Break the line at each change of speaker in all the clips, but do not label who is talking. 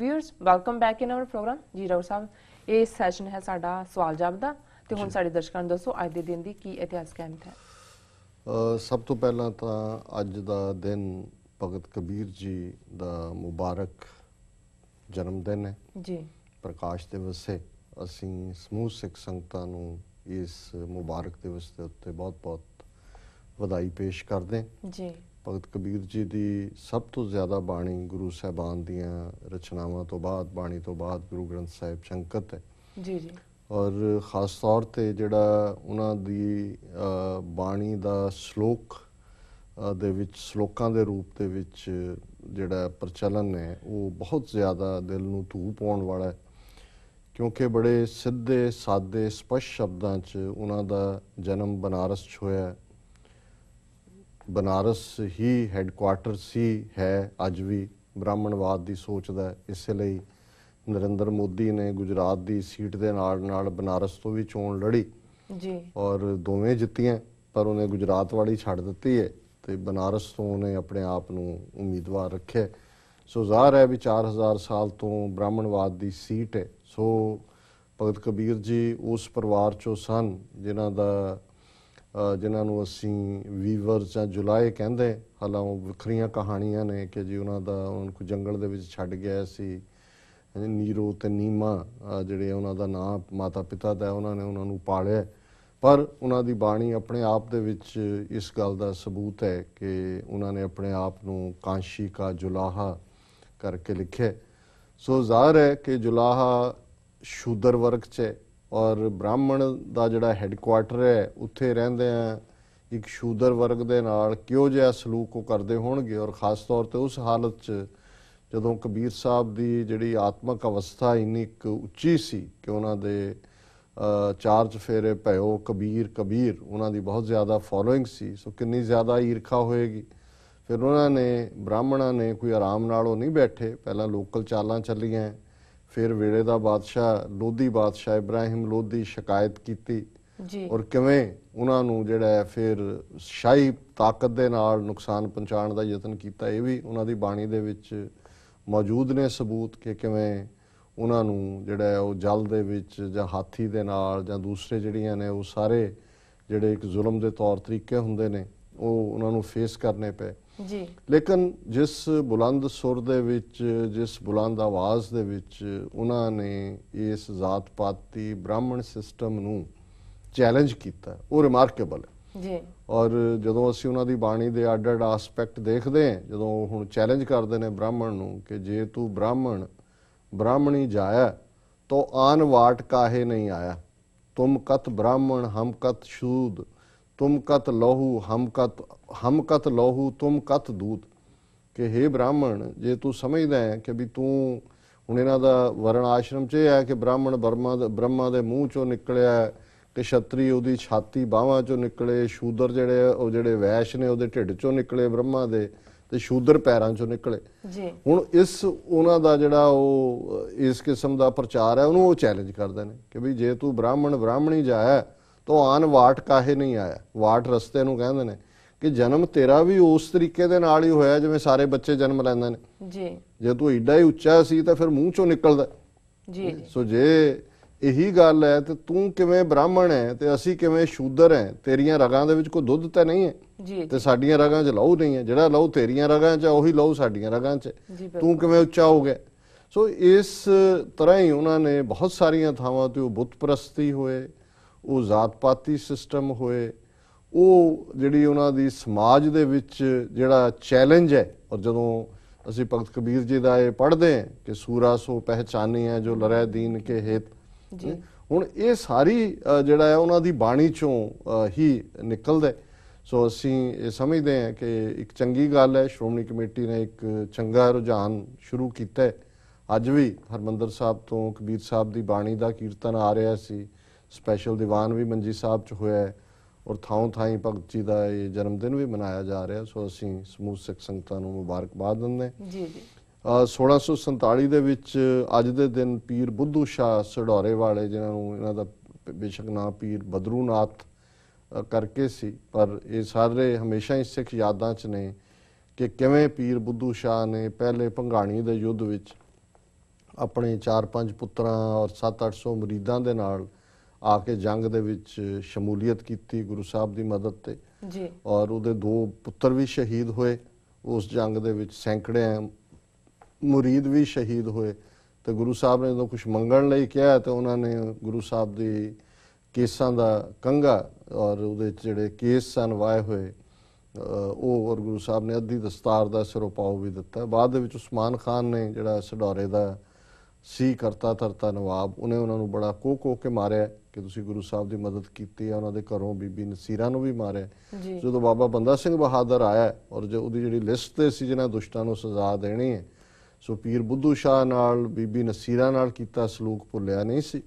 Viewers welcome back in our program जी राव साहब ये सैशन है साडा सवाल जवाब दा ते हुण साडे दर्शकां नूं दसो अज दे दिन दी की इतिहासक अहमियत है।
सब तो पहला तो अज दा दिन भगत कबीर जी दा मुबारक जन्मदिन है
जी।
प्रकाश दिवस है। असीं समूह सिख संगतां नूं इस मुबारक दिवस के उत्ते बहुत बहुत वधाई पेश करते हैं
जी।
भगत कबीर जी की सब तो ज़्यादा बाणी गुरु साहबान दियां रचनावां तो बाद बाणी तो बाद गुरु ग्रंथ साहिब संकत है
जी जी
और ख़ास तौर पर जिहड़ा उन्हां दी बाणी दा श्लोक दे विच श्लोकां दे रूप दे विच जिहड़ा प्रचलन है वो बहुत ज़्यादा दिल नूं धू पाउण वाला है क्योंकि बड़े सीधे सादे स्पष्ट शब्दां च उन्हां दा जन्म बनारस च होया। बनारस ही हैडकुआटर सी है अज भी ब्राह्मणवाद की सोच का, इसलिए नरेंद्र मोदी ने गुजरात की सीट के नाल बनारस तो भी चोण लड़ी
जी
और दोवें जित्तियां पर उन्हें गुजरात वाली छड़ दी है तो बनारस तो उन्हें अपने आप नूं उम्मीदवार रखे। सो ज़ाहिर है भी 4000 साल तो ब्राह्मणवाद की सीट है। सो भगत कबीर जी उस परिवार चों सन जिन्हां नूं असीं वीवर्स जां जुलाहे कहंदे। हालां वखरियां कहानियां ने कि जी उन्हां दा उन्हां को जंगल दे विच छड्ड गया सी नीरो ते नीमा जिहड़े उन्हां दा नाम माता पिता दा उन्हां ने उन्हां नूं पालिया पर उन्हां दी बाणी अपने आप दे विच इस गल दा सबूत है कि उन्हां ने अपने आप नूं कांशी का जुलाहा करके लिखे। सो ज़ाहिर है कि जुलाहा शूदर वर्ग च है और ब्राह्मण का जिहड़ा हैडकुआटर है उत्थे रहिंदे एक शूदर वर्ग दे नाल किहो जिहा सलूक वो करदे होणगे और खास तौर पर उस हालत च जदों कबीर साहब की जिहड़ी आत्मक अवस्था इन्नी उच्ची सी कि उन्हां दे चार चफेरे भयो कबीर कबीर उन्हां दी बहुत ज़्यादा फॉलोइंग सी। सो कितनी ज़्यादा ईर्खा होएगी। फिर उन्होंने ब्राह्मणों ने कोई आराम नालों नहीं बैठे, पहला लोकल चालां चलियां फिर वेले दा बादशाह लोधी बादशाह इब्राहिम लोधी शिकायत की और किवें उन्हां नूं जिहड़ा है फिर शाही ताकत दे नाल नुकसान पहुंचाउण दा यतन कीता। ये भी उन्हां दी बाणी दे विच मौजूद ने सबूत कि किवें उन्हां नूं जिहड़ा है वो जल दे विच जां हाथी दे नाल जां दूसरे जिहड़ियां ने वो सारे जिहड़े एक जुल्म दे तौर तरीके हुंदे ने वो उन्हां नूं फेस करने पे
जी।
लेकिन जिस बुलंद सुर दे विच जिस बुलंद आवाज़ दे विच उन्हां ने इस जात पाती ब्राह्मण सिस्टम नूं चैलेंज किया वो रिमार्केबल है
जी।
और जदों असीं उन्हां दी बाणी दे अड अड आसपैक्ट देखते हैं जदों हुण चैलेंज करते हैं ब्राह्मण नूं कि जे तू ब्राह्मण ब्राह्मणी जाया तो आन वाट काहे नहीं आया, तुम कत ब्राह्मण हम कत शूद, तुम कत लहू हम कत लहू तुम कत दूध। कि हे ब्राह्मण जे तू समझदा है कि भी तू हुण इन्हां दा वर्ण आश्रम च है कि ब्राह्मण ब्रह्मा दे मूँह चों निकलिया कि छतरी उहदी छाती बाहां चों निकले, शूदर जिहड़े वैश ने उहदे ढिड चों निकले ब्रह्मा दे ते शूदर पैरां चों निकले। हुण इस उन्हां दा जिहड़ा वो इस किस्म दा प्रचार है उहनूं वो चैलेंज करदे ने कि भी जे तू ब्राह्मण ब्राह्मणी जाया तो आन वाट काहे नहीं आया। वाट रस्ते नूं कहंदे ने कि जन्म तेरा भी उस तरीके दे नाल ही होया जिवें सारे बच्चे जन्म लैंदे ने जी। जे तू ईडा ही उच्चा सी तां फिर मूँह चों निकलदा जी। सो जे यही गल है तो तू किवें ब्राह्मण है तो असी किवें शूदर है, तेरियां रगां दे विच कोई दुध तो नहीं है जी ते साडियां रगां च लहू नहीं है, जिहड़ा लहू तेरियां रगां च उही लहू साडियां रगां च तू किवें उच्चा हो गया। सो इस तरह ही उन्होंने बहुत सारिया थावां ते बुत परस्ती होए वो जात पाती सिस्टम होए वो जिहड़ी उन्हां दी समाज दे विच जिहड़ा चैलेंज है। और जदों असीं भगत कबीर जी दा ये पढ़दे हैं कि सूरा सो पहचानी है जो लरै दीन के हेत हुण ये सारी जिहड़ा है उन्हां दी बाणी चों ही निकलदा। सो असीं ये समझदे हैं कि एक चंगी गल है श्रोमणी कमेटी ने एक चंगा रुझान शुरू कीता है। अज भी हरमंदर साहब तो कबीर साहब की बाणी का कीर्तन आ रहा सी, स्पैशल दीवान भी मंजी साहब च होया है और थाओं थाई भगत जी का ये जन्मदिन भी मनाया जा रहा। सो असीं समूह सिख संगतां नूं मुबारकबाद दिंदे जी जी। 1647 दे विच अज दे दिन पीर बुद्धू शाह सढौरे वाले जिन्हों इन्हां दा बेशक नाम पीर बदरूनाथ करके सी पर ये सारे हमेशा ही सिख यादां च ने कि किवें पीर बुद्धू शाह ने पहले भंगाणी दे युद्ध विच ਆਪਣੇ 4-5 ਪੁੱਤਰਾਂ ਔਰ 700-800 ਮੁਰੀਦਾਂ ਦੇ ਨਾਲ ਆ ਕੇ ਜੰਗ ਦੇ ਵਿੱਚ ਸ਼ਮੂਲੀਅਤ ਕੀਤੀ ਗੁਰੂ ਸਾਹਿਬ ਦੀ ਮਦਦ ਤੇ
ਜੀ।
ਔਰ ਉਹਦੇ 2 ਪੁੱਤਰ ਵੀ ਸ਼ਹੀਦ ਹੋਏ ਉਸ ਜੰਗ ਦੇ ਵਿੱਚ। ਸੈਂਕੜੇ ਮੁਰੀਦ ਵੀ ਸ਼ਹੀਦ ਹੋਏ ਤੇ ਗੁਰੂ ਸਾਹਿਬ ਨੇ ਜਦੋਂ ਕੁਝ ਮੰਗਣ ਲਈ ਕਿਹਾ ਤੇ ਉਹਨਾਂ ਨੇ ਗੁਰੂ ਸਾਹਿਬ ਦੀ ਕੇਸਾਂ ਦਾ ਕੰਘਾ ਔਰ ਉਹਦੇ 'ਚ ਜਿਹੜੇ ਕੇਸ ਸਨ ਵਾਏ ਹੋਏ ਉਹ ਔਰ ਗੁਰੂ ਸਾਹਿਬ ਨੇ ਅੱਧੀ ਦਸਤਾਰ ਦਾ ਸਿਰੋਪਾਓ ਵੀ ਦਿੱਤਾ। ਬਾਅਦ ਦੇ ਵਿੱਚ ਉਸਮਾਨ ਖਾਨ ਨੇ ਜਿਹੜਾ ਸਡੌਰੇ ਦਾ ਸੀ ਕਰਤਾ ਧਰਤਾ ਨਵਾਬ, ਉਹਨੇ ਉਹਨਾਂ ਨੂੰ ਬੜਾ ਕੋਹ ਕੇ ਮਾਰਿਆ ਕਿ ਤੁਸੀਂ ਗੁਰੂ ਸਾਹਿਬ ਦੀ ਮਦਦ ਕੀਤੀ ਹੈ। ਉਹਨਾਂ ਦੇ ਘਰੋਂ ਬੀਬੀ ਨਸੀਰਾਂ ਨੂੰ ਵੀ ਮਾਰਿਆ। ਜਦੋਂ ਬਾਬਾ ਬੰਦਾ ਸਿੰਘ ਬਹਾਦਰ ਆਇਆ ਔਰ ਜੋ ਉਹਦੀ ਜਿਹੜੀ ਲਿਸਟ ਤੇ ਸੀ ਜਿਹਨਾਂ ਦੁਸ਼ਟਾਂ ਨੂੰ ਸਜ਼ਾ ਦੇਣੀ ਹੈ, ਸੋ ਪੀਰ ਬੁੱਧੂ ਸ਼ਾਹ ਨਾਲ ਬੀਬੀ ਨਸੀਰਾਂ ਨਾਲ ਕੀਤਾ ਸਲੂਕ ਭੁੱਲਿਆ ਨਹੀਂ ਸੀ।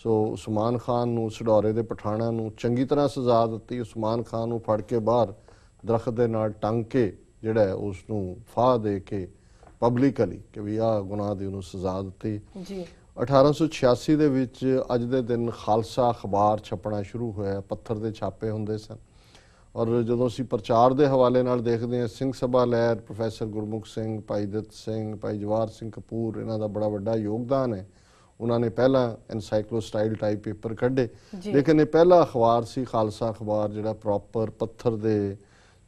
ਸੋ ਉਸਮਾਨ ਖਾਨ ਨੂੰ ਸਡੌਰੇ ਦੇ ਪਠਾਣਾਂ ਨੂੰ ਚੰਗੀ ਤਰ੍ਹਾਂ ਸਜ਼ਾ ਦਿੱਤੀ। ਉਸਮਾਨ ਖਾਨ ਨੂੰ ਫੜ ਕੇ ਬਾਹਰ ਦਰਖਤ ਦੇ ਨਾਲ ਟੰਗ ਕੇ ਜਿਹੜਾ ਉਸ ਨੂੰ ਫਾਹ ਦੇ ਕੇ ਪਬਲਿਕਲੀ ਕਿ ਵੀ ਆਹ ਗੁਨਾਹ ਦੀ ਉਹਨੂੰ ਸਜ਼ਾ ਦਿੱਤੀ ਜੀ। 1886 ਦੇ ਵਿੱਚ ਅੱਜ ਦੇ ਦਿਨ ਖਾਲਸਾ ਅਖਬਾਰ ਛਪਣਾ ਸ਼ੁਰੂ ਹੋਇਆ। ਪੱਥਰ ਦੇ ਛਾਪੇ ਹੁੰਦੇ ਸਨ ਔਰ ਜਦੋਂ ਅਸੀਂ ਪ੍ਰਚਾਰ ਦੇ ਹਵਾਲੇ ਨਾਲ ਦੇਖਦੇ ਹਾਂ, ਸਿੰਘ ਸਭਾ ਲਹਿਰ, ਪ੍ਰੋਫੈਸਰ ਗੁਰਮੁਖ ਸਿੰਘ, ਭਾਈ ਦਿੱਤ ਸਿੰਘ, ਭਾਈ ਜਵਾਹਰ ਸਿੰਘ ਕਪੂਰ, ਇਹਨਾਂ ਦਾ ਬੜਾ ਵੱਡਾ ਯੋਗਦਾਨ ਹੈ। ਉਹਨਾਂ ਨੇ ਪਹਿਲਾਂ ਐਨਸਾਈਕਲੋਸਟਾਈਲ ਟਾਈਪ ਪੇਪਰ ਕੱਢੇ, ਲੇਕਿਨ ਇਹ ਪਹਿਲਾ ਅਖਬਾਰ ਸੀ ਖਾਲਸਾ ਅਖਬਾਰ ਜਿਹੜਾ ਪ੍ਰੋਪਰ ਪੱਥਰ ਦੇ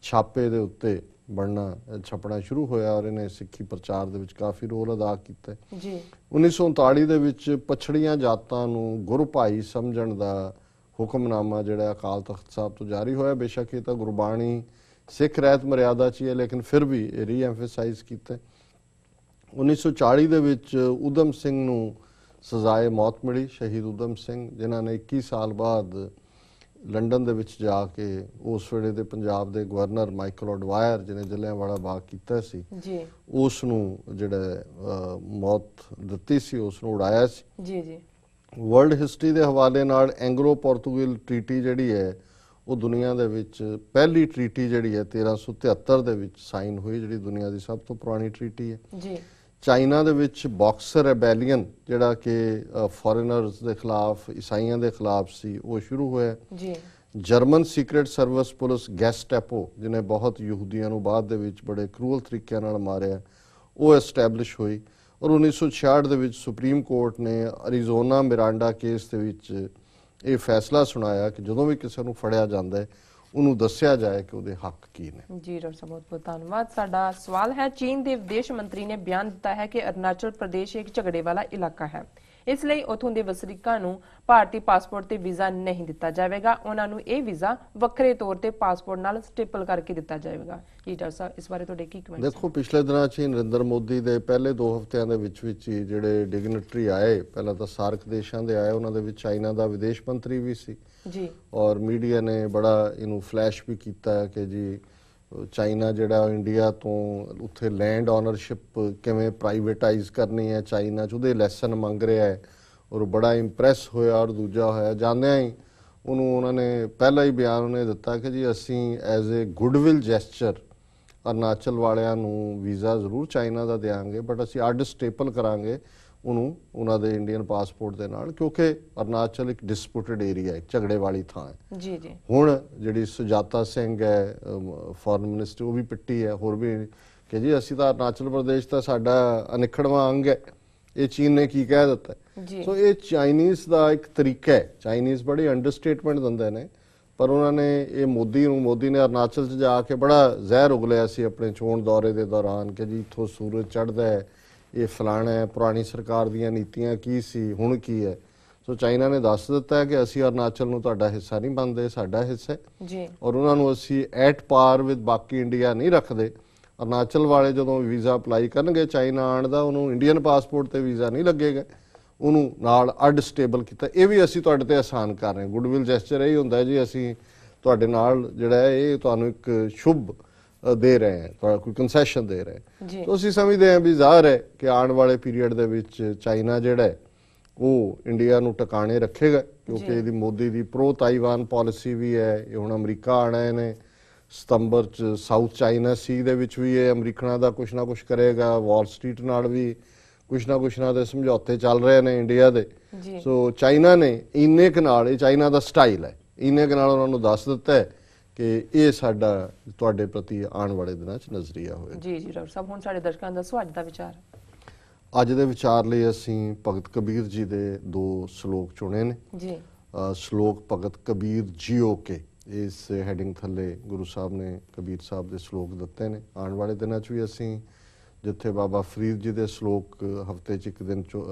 ਛਾਪੇ ਦੇ ਉੱਤੇ ਬਣਨਾ ਛਪਣਾ ਸ਼ੁਰੂ ਹੋਇਆ ਔਰ ਇਹਨੇ ਸਿੱਖੀ ਪ੍ਰਚਾਰ ਦੇ ਵਿੱਚ ਕਾਫੀ ਰੋਲ ਅਦਾ ਕੀਤਾ ਜੀ। 1939 ਦੇ ਵਿੱਚ ਪਛੜੀਆਂ ਜਾਤਾਂ ਨੂੰ ਗੁਰੂ ਭਾਈ ਸਮਝਣ ਦਾ ਹੁਕਮਨਾਮਾ ਜਿਹੜਾ ਅਕਾਲ ਤਖਤ ਸਾਹਿਬ ਤੋਂ ਜਾਰੀ ਹੋਇਆ। ਬੇਸ਼ੱਕ ਇਹ ਤਾਂ ਗੁਰਬਾਣੀ ਸਿੱਖ ਰਹਿਤ ਮਰਿਆਦਾ 'ਚ ਹੀ ਹੈ, ਲੇਕਿਨ ਫਿਰ ਵੀ ਇਹ ਰੀਐਮਫਸਾਈਜ਼ ਕੀਤਾ। 1940 ਦੇ ਵਿੱਚ ਊਧਮ ਸਿੰਘ ਨੂੰ ਸਜ਼ਾਏ ਮੌਤ ਮਿਲੀ, ਸ਼ਹੀਦ ਊਧਮ ਸਿੰਘ, ਜਿਨ੍ਹਾਂ ਨੇ 21 ਸਾਲ ਬਾਅਦ ਲੰਡਨ ਦੇ ਵਿੱਚ ਜਾ ਕੇ ਉਸ ਵੇਲੇ ਦੇ ਪੰਜਾਬ ਦੇ ਗਵਰਨਰ ਮਾਈਕਲ ਅਡਵਾਇਰ ਜਿਹਨੇ ਜਲਿਆਂਵਾਲਾ ਬਾਗ ਕੀਤਾ ਸੀ ਉਸ ਨੂੰ ਜਿਹੜਾ ਮੌਤ ਦਿੱਤੀ ਸੀ, ਉਸ ਨੂੰ ਉਡਾਇਆ ਸੀ ਜੀ। ਵਰਲਡ ਹਿਸਟਰੀ ਦੇ ਹਵਾਲੇ ਨਾਲ ਐਂਗਲੋ ਪੋਰਤੁਗਲ ਟ੍ਰੀਟੀ ਜਿਹੜੀ ਹੈ ਉਹ ਦੁਨੀਆ ਦੇ ਵਿੱਚ ਪਹਿਲੀ ਟ੍ਰੀਟੀ ਜਿਹੜੀ ਹੈ 1373 ਦੇ ਵਿੱਚ ਸਾਈਨ ਹੋਈ, ਜਿਹੜੀ ਦੁਨੀਆ ਦੀ ਸਭ ਤੋਂ ਪੁਰਾਣੀ ਟ੍ਰੀਟੀ ਹੈ ਜੀ। ਚਾਈਨਾ ਦੇ ਵਿੱਚ ਬਾਕਸਰ ਰੈਬੈਲੀਅਨ ਜਿਹੜਾ ਕਿ ਫੋਰੇਨਰਸ ਦੇ ਖਿਲਾਫ, ਈਸਾਈਆਂ ਦੇ ਖਿਲਾਫ ਸੀ, ਉਹ ਸ਼ੁਰੂ ਹੋਇਆ ਜੀ। ਜਰਮਨ ਸੀਕ੍ਰੇਟ ਸਰਵਿਸ ਪੁਲਿਸ ਗੈਸਟੈਪੋ ਜਿਹਨੇ ਬਹੁਤ ਯਹੂਦੀਆਂ ਨੂੰ ਬਾਅਦ ਦੇ ਵਿੱਚ ਬੜੇ ਕਰੂਅਲ ਤਰੀਕਿਆਂ ਨਾਲ ਮਾਰਿਆ, ਉਹ ਐਸਟੈਬਲਿਸ਼ ਹੋਈ। ਔਰ 1966 ਦੇ ਵਿੱਚ ਸੁਪਰੀਮ ਕੋਰਟ ਨੇ ਅਰੀਜ਼ੋਨਾ ਮਿਰਾਂਡਾ ਕੇਸ ਦੇ ਵਿੱਚ ਇਹ ਫੈਸਲਾ ਸੁਣਾਇਆ ਕਿ ਜਦੋਂ ਵੀ ਕਿਸੇ ਨੂੰ ਫੜਿਆ ਜਾਂਦਾ ਹੈ ਉਹਨੂੰ ਦੱਸਿਆ ਜਾਏ ਕਿ ਉਹਦੇ ਹੱਕ ਕੀ ਨੇ ਜੀ।
ਡਾਕਟਰ ਸਾਹਿਬ ਬਹੁਤ ਬਹੁਤ ਧੰਨਵਾਦ। ਸਾਡਾ ਸਵਾਲ ਹੈ, ਚੀਨ ਦੇ ਵਿਦੇਸ਼ ਮੰਤਰੀ ਨੇ ਬਿਆਨ ਦਿੱਤਾ ਹੈ ਕਿ ਅਰੁਣਾਚਲ ਪ੍ਰਦੇਸ਼ ਇੱਕ ਝਗੜੇ ਵਾਲਾ ਇਲਾਕਾ ਹੈ, ਇਸ ਲਈ ਉਥੋਂ ਦੇ ਵਸਨੀਕਾਂ ਨੂੰ ਭਾਰਤੀ ਪਾਸਪੋਰਟ ਤੇ ਵੀਜ਼ਾ ਨਹੀਂ ਦਿੱਤਾ ਜਾਵੇਗਾ। ਉਹਨਾਂ ਨੂੰ ਇਹ ਵੀਜ਼ਾ ਵੱਖਰੇ ਤੌਰ ਤੇ ਪਾਸਪੋਰਟ ਨਾਲ ਸਟੇਪਲ ਕਰਕੇ ਦਿੱਤਾ ਜਾਵੇਗਾ। ਜੀ ਡਾਕਟਰ ਸਾਹਿਬ, ਇਸ ਬਾਰੇ ਤੁਹਾਡੇ ਕੀ ਕਮੈਂਟ?
ਦੇਖੋ, ਪਿਛਲੇ ਦਿਨਾਂ 'ਚ ਨਰਿੰਦਰ ਮੋਦੀ ਦੇ ਪਹਿਲੇ 2 ਹਫ਼ਤਿਆਂ ਦੇ ਵਿੱਚ ਹੀ ਜਿਹੜੇ ਡਿਗਨਿਟਰੀ ਆਏ, ਪਹਿਲਾਂ ਤਾਂ ਸਾਰਕ ਦੇਸ਼ਾਂ ਦੇ ਆਏ, ਉਹਨਾਂ ਦੇ ਵਿੱਚ ਚਾਈਨਾ ਦਾ ਵਿਦੇਸ਼ ਮੰਤਰੀ ਵੀ ਸੀ ਜੀ। ਔਰ ਮੀਡੀਆ ਨੇ ਬੜਾ ਇਹਨੂੰ ਫਲੈਸ਼ ਵੀ ਕੀਤਾ ਕਿ ਜੀ ਚਾਈਨਾ ਜਿਹੜਾ ਇੰਡੀਆ ਤੋਂ ਉੱਥੇ ਲੈਂਡ ਓਨਰਸ਼ਿਪ ਕਿਵੇਂ ਪ੍ਰਾਈਵੇਟਾਈਜ਼ ਕਰਨੀ ਹੈ ਚਾਈਨਾ 'ਚ, ਉਹਦੇ ਲੈਸਨ ਮੰਗ ਰਿਹਾ ਹੈ ਔਰ ਬੜਾ ਇੰਪ੍ਰੈਸ ਹੋਇਆ। ਔਰ ਦੂਜਾ ਹੋਇਆ, ਜਾਂਦਿਆਂ ਹੀ ਉਹਨੂੰ ਉਹਨਾਂ ਨੇ ਪਹਿਲਾ ਹੀ ਬਿਆਨ ਉਹਨੇ ਦਿੱਤਾ ਕਿ ਜੀ ਅਸੀਂ as a goodwill gesture Arunachal ਵਾਲਿਆਂ ਨੂੰ ਵੀਜ਼ਾ ਜ਼ਰੂਰ ਚਾਈਨਾ ਦਾ ਦੇਵਾਂਗੇ, ਬਟ ਅਸੀਂ ਅੱਡ ਸਟੇਪਲ ਕਰਾਂਗੇ ਉਹਨੂੰ ਉਹਨਾਂ ਦੇ ਇੰਡੀਅਨ ਪਾਸਪੋਰਟ ਦੇ ਨਾਲ, ਕਿਉਂਕਿ ਅਰੁਣਾਚਲ ਇੱਕ ਡਿਸਪਿਊਟਡ ਏਰੀਆ ਹੈ, ਝਗੜੇ ਵਾਲੀ ਥਾਂ ਹੈ ਜੀ ਜੀ। ਹੁਣ ਜਿਹੜੀ ਸੁਜਾਤਾ ਸਿੰਘ ਹੈ ਫੋਰਨ ਮਿਨਿਸਟਰ, ਉਹ ਵੀ ਪਿੱਟੀ ਹੈ, ਹੋਰ ਵੀ ਕਿ ਜੀ ਅਸੀਂ ਤਾਂ ਅਰੁਣਾਚਲ ਪ੍ਰਦੇਸ਼ ਤਾਂ ਸਾਡਾ ਅਨਿੱਖੜਵਾਂ ਅੰਗ ਹੈ, ਇਹ ਚੀਨ ਨੇ ਕੀ ਕਹਿ ਦਿੱਤਾ। ਸੋ ਇਹ ਚਾਈਨੀਜ਼ ਦਾ ਇੱਕ ਤਰੀਕਾ ਹੈ। ਚਾਈਨੀਜ਼ ਬੜੀ ਅੰਡਰਸਟੇਟਮੈਂਟ ਦਿੰਦੇ ਨੇ, ਪਰ ਉਹਨਾਂ ਨੇ ਇਹ ਮੋਦੀ ਨੇ ਅਰੁਣਾਚਲ 'ਚ ਜਾ ਕੇ ਬੜਾ ਜ਼ਹਿਰ ਉਗਲਿਆ ਸੀ ਆਪਣੇ ਚੋਣ ਦੌਰੇ ਦੇ ਦੌਰਾਨ ਕਿ ਜੀ ਇੱਥੋਂ ਸੂਰਜ ਚੜ੍ਹਦਾ ਹੈ, ਇਹ ਫਲਾਣਾ ਹੈ, ਪੁਰਾਣੀ ਸਰਕਾਰ ਦੀਆਂ ਨੀਤੀਆਂ ਕੀ ਸੀ, ਹੁਣ ਕੀ ਹੈ। ਸੋ ਚਾਈਨਾ ਨੇ ਦੱਸ ਦਿੱਤਾ ਹੈ ਕਿ ਅਸੀਂ ਅਰੁਣਾਚਲ ਨੂੰ ਤੁਹਾਡਾ ਹਿੱਸਾ ਨਹੀਂ ਮੰਨਦੇ, ਸਾਡਾ ਹਿੱਸਾ ਹੈ ਔਰ ਉਹਨਾਂ ਨੂੰ ਅਸੀਂ ਐਟ ਪਾਰ ਵਿਦ ਬਾਕੀ ਇੰਡੀਆ ਨਹੀਂ ਰੱਖਦੇ। ਅਰੁਣਾਚਲ ਵਾਲੇ ਜਦੋਂ ਵੀਜ਼ਾ ਅਪਲਾਈ ਕਰਨਗੇ ਚਾਈਨਾ ਆਉਣ ਦਾ, ਉਹਨੂੰ ਇੰਡੀਅਨ ਪਾਸਪੋਰਟ ਤੇ ਵੀਜ਼ਾ ਨਹੀਂ ਲੱਗੇਗਾ, ਉਹਨੂੰ ਨਾਲ ਅੱਡ ਸਟੇਬਲ ਕੀਤਾ। ਇਹ ਵੀ ਅਸੀਂ ਤੁਹਾਡੇ ਤੇ ਆਸਾਨ ਕਰ ਰਹੇ ਹਾਂ, ਗੁੱਡਵਿਲ ਜੈਸਚਰ ਇਹ ਹੁੰਦਾ ਜੀ, ਅਸੀਂ ਤੁਹਾਡੇ ਨਾਲ ਜਿਹੜਾ ਹੈ ਇਹ ਤੁਹਾਨੂੰ ਇੱਕ ਸ਼ੁਭ ਦੇ ਰਹੇ ਹੈ, ਤੁਹਾਡਾ ਕੋਈ ਕੰਸੈਸ਼ਨ ਦੇ ਰਹੇ ਹੈ। ਤਾਂ ਅਸੀਂ ਸਮਝਦੇ ਹਾਂ ਵੀ ਜ਼ਾਹਰ ਹੈ ਕਿ ਆਉਣ ਵਾਲੇ ਪੀਰੀਅਡ ਦੇ ਵਿੱਚ ਚਾਈਨਾ ਜਿਹੜਾ ਹੈ ਉਹ ਇੰਡੀਆ ਨੂੰ ਟਿਕਾਣੇ ਰੱਖੇਗਾ, ਕਿਉਂਕਿ ਇਹਦੀ ਮੋਦੀ ਦੀ ਪ੍ਰੋ ਤਾਈਵਾਨ ਪਾਲਿਸੀ ਵੀ ਹੈ। ਇਹ ਹੁਣ ਅਮਰੀਕਾ ਆਉਣਾ ਇਹਨੇ ਸਤੰਬਰ 'ਚ, ਸਾਊਥ ਚਾਈਨਾ ਸੀ ਦੇ ਵਿੱਚ ਵੀ ਇਹ ਅਮਰੀਕਨਾਂ ਦਾ ਕੁਛ ਨਾ ਕੁਛ ਕਰੇਗਾ, ਵਾਲ ਸਟਰੀਟ ਨਾਲ ਵੀ ਕੁਛ ਨਾ ਦੇ ਸਮਝੌਤੇ ਚੱਲ ਰਹੇ ਨੇ ਇੰਡੀਆ ਦੇ। ਸੋ ਚਾਈਨਾ ਨੇ ਇੰਨੇ ਕੁ ਨਾਲ, ਇਹ ਚਾਈਨਾ ਦਾ ਸਟਾਈਲ ਹੈ, ਇੰਨੇ ਕੁ ਨਾਲ ਉਹਨਾਂ ਨੂੰ ਦੱਸ ਦਿੱਤਾ ਹੈ ਕਿ ਇਹ ਸਾਡਾ ਤੁਹਾਡੇ ਪ੍ਰਤੀ ਆਉਣ ਵਾਲੇ ਦਿਨਾਂ 'ਚ ਨਜ਼ਰੀਆ ਹੋਏਗਾ।
ਜੀ ਜੀ ਡਾਕਟਰ ਸਾਹਿਬ, ਹੁਣ ਸਾਡੇ ਦਰਸ਼ਕਾਂ ਦਾ ਦੱਸੋ ਅੱਜ ਦਾ ਵਿਚਾਰ।
ਅੱਜ ਦੇ ਵਿਚਾਰ ਲਈ ਅਸੀਂ ਭਗਤ ਕਬੀਰ ਜੀ ਦੇ 2 ਸ਼ਲੋਕ ਚੁਣੇ ਨੇ
ਜੀ।
ਸ਼ਲੋਕ ਭਗਤ ਕਬੀਰ ਜੀਓ ਕੇ, ਇਸ ਹੈਡਿੰਗ ਥੱਲੇ ਗੁਰੂ ਸਾਹਿਬ ਨੇ ਕਬੀਰ ਸਾਹਿਬ ਦੇ ਸ਼ਲੋਕ ਦਿੱਤੇ ਨੇ। ਆਉਣ ਵਾਲੇ ਦਿਨਾਂ 'ਚ ਵੀ ਅਸੀਂ ਜਿੱਥੇ ਬਾਬਾ ਫਰੀਦ ਜੀ ਦੇ ਸ਼ਲੋਕ ਹਫ਼ਤੇ 'ਚ ਇੱਕ ਦਿਨ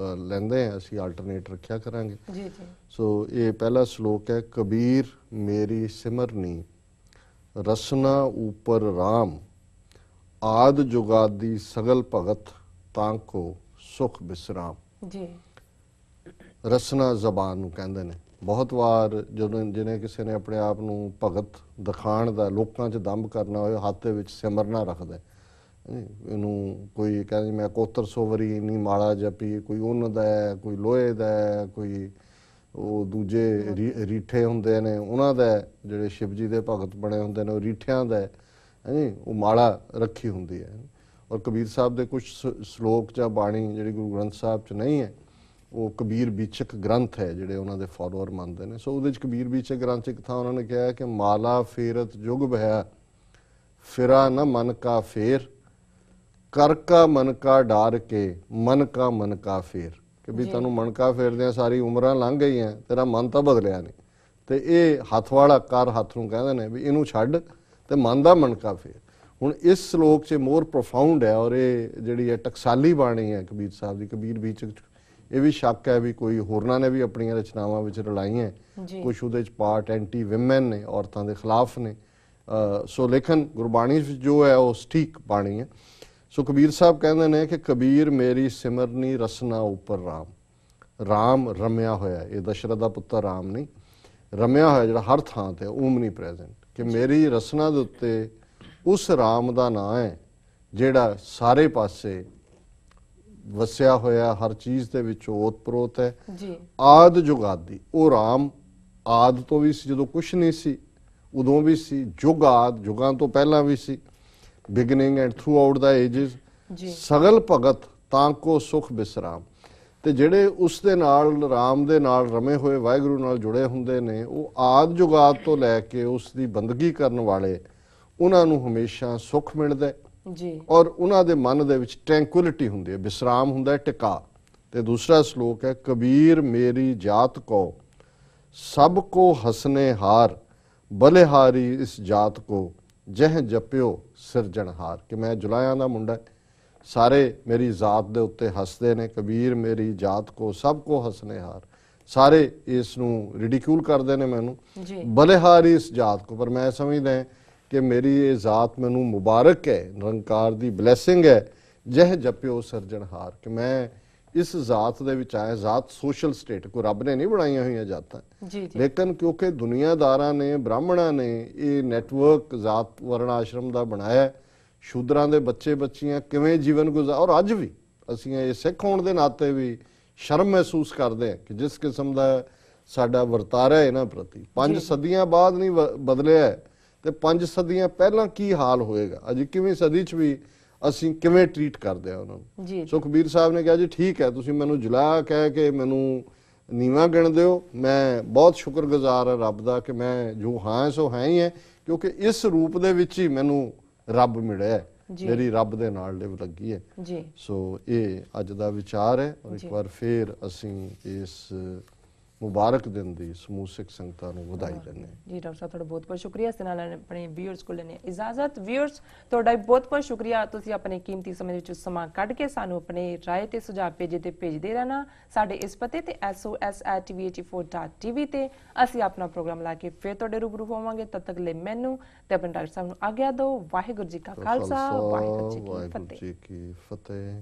ਲੈਂਦੇ ਹਾਂ, ਅਸੀਂ ਆਲਟਰਨੇਟ ਰੱਖਿਆ ਕਰਾਂਗੇ।
ਜੀ ਜੀ।
ਸੋ ਇਹ ਪਹਿਲਾ ਸ਼ਲੋਕ ਹੈ। ਕਬੀਰ ਮੇਰੀ ਸਿਮਰਨੀ ਰਸਨਾ ਉਪਰ ਰਾਮ, ਆਦ ਜੁਗਾਦੀ ਸਗਲ ਭਗਤ ਤਾਂ ਕੋ ਸੁਖ ਬਿਸਰਾਮ।
ਜੀ।
ਰਸਨਾ ਜ਼ਬਾਨ ਨੂੰ ਕਹਿੰਦੇ ਨੇ। ਬਹੁਤ ਵਾਰ ਜਦੋਂ ਜਿਹਨੇ ਕਿਸੇ ਨੇ ਆਪਣੇ ਆਪ ਨੂੰ ਭਗਤ ਦਿਖਾਉਣ ਦਾ, ਲੋਕਾਂ 'ਚ ਦੰਭ ਕਰਨਾ ਹੋਏ, ਹੱਥ ਦੇ ਵਿੱਚ ਸਿਮਰਨਾ ਰੱਖਦਾ। ਇਹਨੂੰ ਕੋਈ ਕਹਿੰਦੇ ਮੈਂ ਕੋਤਰ ਸੋਵਰੀ ਇੰਨੀ ਮਾਲਾ ਜਪੀ, ਕੋਈ ਉੱਨ ਦਾ ਹੈ, ਕੋਈ ਲੋਹੇ ਦਾ ਹੈ, ਕੋਈ ਉਹ ਦੂਜੇ ਰੀਠੇ ਹੁੰਦੇ ਨੇ ਉਹਨਾਂ ਦਾ, ਜਿਹੜੇ ਸ਼ਿਵ ਜੀ ਦੇ ਭਗਤ ਬਣੇ ਹੁੰਦੇ ਨੇ ਉਹ ਰੀਠਿਆਂ ਦਾ ਹੈ, ਉਹ ਮਾਲਾ ਰੱਖੀ ਹੁੰਦੀ ਹੈ। ਔਰ ਕਬੀਰ ਸਾਹਿਬ ਦੇ ਕੁਝ ਸ਼ਲੋਕ ਜਾਂ ਬਾਣੀ ਜਿਹੜੀ ਗੁਰੂ ਗ੍ਰੰਥ ਸਾਹਿਬ 'ਚ ਨਹੀਂ ਹੈ, ਉਹ ਕਬੀਰ ਬੀਚਕ ਗ੍ਰੰਥ ਹੈ ਜਿਹੜੇ ਉਹਨਾਂ ਦੇ ਫਾਲੋਅਰ ਮੰਨਦੇ ਨੇ। ਸੋ ਉਹਦੇ 'ਚ ਕਬੀਰ ਬੀਚਕ ਗ੍ਰੰਥ 'ਚ ਇੱਕ ਥਾਂ ਉਹਨਾਂ ਨੇ ਕਿਹਾ ਕਿ ਮਾਲਾ ਫੇਰਤ ਜੁਗ ਭਇਆ, ਫਿਰਾ ਨਾ ਮਨ ਕਾ ਫੇਰ, ਕਰ ਕਾ ਮਨ ਕਾ ਡਾਰ ਕੇ, ਮਨ ਕਾ ਫੇਰ। ਕਿ ਵੀ ਤੈਨੂੰ ਮਣਕਾ ਫੇਰਦਿਆਂ ਸਾਰੀ ਉਮਰਾਂ ਲੰਘ ਗਈਆਂ, ਤੇਰਾ ਮਨ ਤਾਂ ਬਦਲਿਆ ਨਹੀਂ। ਤੇ ਇਹ ਹੱਥ ਵਾਲਾ ਕਰ, ਹੱਥ ਨੂੰ ਕਹਿੰਦੇ ਨੇ ਵੀ ਇਹਨੂੰ ਛੱਡ ਤੇ ਮਨ ਦਾ ਮਣਕਾ ਫੇਰ। ਹੁਣ ਇਸ ਸ਼ਲੋਕ 'ਚ ਮੋਰ ਪ੍ਰੋਫਾਊਂਡ ਹੈ, ਔਰ ਇਹ ਜਿਹੜੀ ਹੈ ਟਕਸਾਲੀ ਬਾਣੀ ਹੈ ਕਬੀਰ ਸਾਹਿਬ ਦੀ, ਕਬੀਰ ਬੀਚਕ 'ਚ। ਇਹ ਵੀ ਸ਼ੱਕ ਹੈ ਵੀ ਕੋਈ ਹੋਰਨਾਂ ਨੇ ਵੀ ਆਪਣੀਆਂ ਰਚਨਾਵਾਂ ਵਿੱਚ ਰਲਾਈਆਂ, ਕੁਛ ਉਹਦੇ 'ਚ ਪਾਰਟ ਐਂਟੀ ਵਿਮਨ ਨੇ, ਔਰਤਾਂ ਦੇ ਖਿਲਾਫ ਨੇ। ਸੋ ਲੇਕਿਨ ਗੁਰਬਾਣੀ ਵਿੱਚ ਜੋ ਹੈ ਉਹ ਸਟੀਕ ਬਾਣੀ ਹੈ। ਸੋ ਕਬੀਰ ਸਾਹਿਬ ਕਹਿੰਦੇ ਨੇ ਕਿ ਕਬੀਰ ਮੇਰੀ ਸਿਮਰਨੀ ਰਸਨਾ ਉੱਪਰ ਰਾਮ। ਰਾਮ ਰਮਿਆ ਹੋਇਆ, ਇਹ ਦਸ਼ਰਥ ਦਾ ਪੁੱਤਰ ਰਾਮ ਨਹੀਂ, ਰਮਿਆ ਹੋਇਆ ਜਿਹੜਾ ਹਰ ਥਾਂ ਤੇ ਓਮਨੀ ਪ੍ਰੈਜ਼ੈਂਟ। ਕਿ ਮੇਰੀ ਰਸਨਾ ਦੇ ਉੱਤੇ ਉਸ ਰਾਮ ਦਾ ਨਾਂ ਹੈ ਜਿਹੜਾ ਸਾਰੇ ਪਾਸੇ ਵਸਿਆ ਹੋਇਆ, ਹਰ ਚੀਜ਼ ਦੇ ਵਿੱਚ ਓਤ-ਪ੍ਰੋਤ ਹੈ। ਆਦ ਜੁਗਾਦੀ, ਉਹ ਰਾਮ ਆਦ ਤੋਂ ਵੀ ਸੀ, ਜਦੋਂ ਕੁਛ ਨਹੀਂ ਸੀ ਉਦੋਂ ਵੀ ਸੀ, ਜੁਗ ਆਦ, ਜੁਗਾਂ ਤੋਂ ਪਹਿਲਾਂ ਵੀ ਸੀ, beginning and throughout the ages. ਸਗਲ ਭਗਤ ਤਾਂ ਕੋ ਸੁਖ ਬਿਸਰਾਮ। ਤੇ ਜਿਹੜੇ ਉਸ ਦੇ ਨਾਲ, ਰਾਮ ਦੇ ਨਾਲ ਰਮੇ ਹੋਏ, ਵਾਹਿਗੁਰੂ ਨਾਲ ਜੁੜੇ ਹੁੰਦੇ ਨੇ, ਉਹ ਆਦ ਜੁਗਾਦ ਤੋਂ ਲੈ ਕੇ ਉਸ ਦੀ ਬੰਦਗੀ ਕਰਨ ਵਾਲੇ, ਉਹਨਾਂ ਨੂੰ ਹਮੇਸ਼ਾ ਸੁੱਖ ਮਿਲਦਾ ਜੀ। ਔਰ ਉਹਨਾਂ ਦੇ ਮਨ ਦੇ ਵਿੱਚ ਟ੍ਰੈਂਕੁਇਲਿਟੀ ਹੁੰਦੀ ਹੈ, ਵਿਸਰਾਮ ਹੁੰਦਾ ਹੈ, ਟਿਕਾ। ਤੇ ਦੂਸਰਾ ਸ਼ਲੋਕ ਹੈ। ਕਬੀਰ ਮੇਰੀ ਜਾਤ ਕੋ ਸਭ ਕੋ ਹਸਨੇ ਹਾਰ, ਬਲਿਹਾਰੀ ਇਸ ਜਾਤ ਕੋ ਜਹ ਜਪਿਓ ਸਿਰਜਣਹਾਰ। ਕਿ ਮੈਂ ਜੁਲਾਹਿਆਂ ਦਾ ਮੁੰਡਾ, ਸਾਰੇ ਮੇਰੀ ਜ਼ਾਤ ਦੇ ਉੱਤੇ ਹੱਸਦੇ ਨੇ। ਕਬੀਰ ਮੇਰੀ ਜਾਤ ਕੋ ਸਭ ਕੋ ਹਸਨੇ ਹਾਰ, ਸਾਰੇ ਇਸ ਨੂੰ ਰਿਡੀਕਿਊਲ ਕਰਦੇ ਨੇ ਮੈਨੂੰ। ਬਲਿਹਾਰੀ ਇਸ ਜਾਤ ਕੋ, ਪਰ ਮੈਂ ਸਮਝਦਾ ਕਿ ਮੇਰੀ ਇਹ ਜ਼ਾਤ ਮੈਨੂੰ ਮੁਬਾਰਕ ਹੈ, ਨਿਰੰਕਾਰ ਦੀ ਬਲੈਸਿੰਗ ਹੈ। ਜਹ ਜਪਿਓ ਸਿਰਜਣਹਾਰ, ਕਿ ਮੈਂ ਇਸ ਜ਼ਾਤ ਦੇ ਵਿੱਚ ਆਇਆ। ਜ਼ਾਤ ਸੋਸ਼ਲ ਸਟੇਟ, ਕੋਈ ਰੱਬ ਨੇ ਨਹੀਂ ਬਣਾਈਆਂ ਹੋਈਆਂ ਜਾਤਾਂ, ਲੇਕਿਨ ਕਿਉਂਕਿ ਦੁਨੀਆਦਾਰਾਂ ਨੇ, ਬ੍ਰਾਹਮਣਾਂ ਨੇ ਇਹ ਨੈਟਵਰਕ ਜ਼ਾਤ ਵਰਣ ਆਸ਼ਰਮ ਦਾ ਬਣਾਇਆ। ਸ਼ੂਦਰਾਂ ਦੇ ਬੱਚੇ ਬੱਚੀਆਂ ਕਿਵੇਂ ਜੀਵਨ ਗੁਜ਼ਾਰ, ਔਰ ਅੱਜ ਵੀ ਅਸੀਂ ਇਹ ਸਿੱਖ ਹੋਣ ਦੇ ਨਾਤੇ ਵੀ ਸ਼ਰਮ ਮਹਿਸੂਸ ਕਰਦੇ ਹਾਂ ਕਿ ਜਿਸ ਕਿਸਮ ਦਾ ਸਾਡਾ ਵਰਤਾਰਾ ਹੈ ਇਹਨਾਂ ਪ੍ਰਤੀ। 5 ਸਦੀਆਂ ਬਾਅਦ ਨਹੀਂ ਬਦਲਿਆ ਤੇ 5 ਸਦੀਆਂ ਪਹਿਲਾਂ ਕੀ ਹਾਲ ਹੋਏਗਾ, ਅਜੇ ਕਿਵੇਂ ਸਦੀ 'ਚ ਵੀ ਅਸੀਂ ਕਿਵੇਂ ਟਰੀਟ ਕਰਦੇ ਆ ਉਹਨਾਂ ਨੂੰ। ਸੋ ਕਬੀਰ ਸਾਹਿਬ ਨੇ ਕਿਹਾ ਜੀ ਠੀਕ ਹੈ, ਤੁਸੀਂ ਮੈਨੂੰ ਜੁਲਾ ਕਹਿ ਕੇ ਮੈਨੂੰ ਨੀਵਾਂ ਗਿਣਦੇ ਹੋ, ਮੈਂ ਬਹੁਤ ਸ਼ੁਕਰਗੁਜ਼ਾਰ ਹਾਂ ਰੱਬ ਦਾ ਕਿ ਮੈਂ ਜੋ ਹਾਂ ਸੋ ਹੈ ਹੀ ਹੈ, ਕਿਉਂਕਿ ਇਸ ਰੂਪ ਦੇ ਵਿੱਚ ਹੀ ਮੈਨੂੰ ਰੱਬ ਮਿਲਿਆ, ਮੇਰੀ ਰੱਬ ਦੇ ਨਾਲ ਲਿਵ ਲੱਗੀ ਹੈ। ਸੋ ਇਹ ਅੱਜ ਦਾ ਵਿਚਾਰ ਹੈ। ਔਰ ਇੱਕ ਵਾਰ ਫੇਰ ਅਸੀਂ ਇਸ ਮੁਬਾਰਕ ਦਿਨ ਦੀ ਸਮੂਹ ਸਿੱਖ ਸੰਗਤਾਂ ਨੂੰ ਵਧਾਈ ਦਿੰਦੇ ਹਾਂ।
ਜੀ ਡਾਕਟਰ ਸਾਹਿਬ, ਤੁਹਾਡਾ ਬਹੁਤ ਬਹੁਤ ਸ਼ੁਕਰੀਆ। ਇਸ ਨਾਲ ਆਪਣੇ ਵਿਊਅਰਸ ਕੋਲ ਲੈਣੇ ਇਜਾਜ਼ਤ। ਵਿਊਅਰਸ, ਤੁਹਾਡਾ ਬਹੁਤ ਬਹੁਤ ਸ਼ੁਕਰੀਆ, ਤੁਸੀਂ ਆਪਣੇ ਕੀਮਤੀ ਸਮੇਂ ਵਿੱਚ ਸਮਾਂ ਕੱਢ ਕੇ ਸਾਨੂੰ ਆਪਣੇ ਰਾਏ ਤੇ ਸੁਝਾਅ ਭੇਜਦੇ ਰਹਿਣਾ ਸਾਡੇ ਇਸ ਪਤੇ ਤੇ sos@tv84.tv ਤੇ। ਅਸੀਂ ਆਪਣਾ ਪ੍ਰੋਗਰਾਮ ਲਾ ਕੇ ਫਿਰ ਤੁਹਾਡੇ ਰੂਬਰੂ ਹੋਵਾਂਗੇ। ਤਦ ਤੱਕ ਲਈ ਮੈਨੂੰ ਤੇ ਆਪਣੇ ਡਾਕਟਰ ਸਾਹਿਬ ਨੂੰ ਆਗਿਆ ਦਿਓ। ਵਾਹਿਗੁਰੂ ਜੀ ਕਾ ਖਾਲਸਾ, ਵਾਹਿਗੁਰੂ ਜੀ ਕੀ ਫਤਿਹ।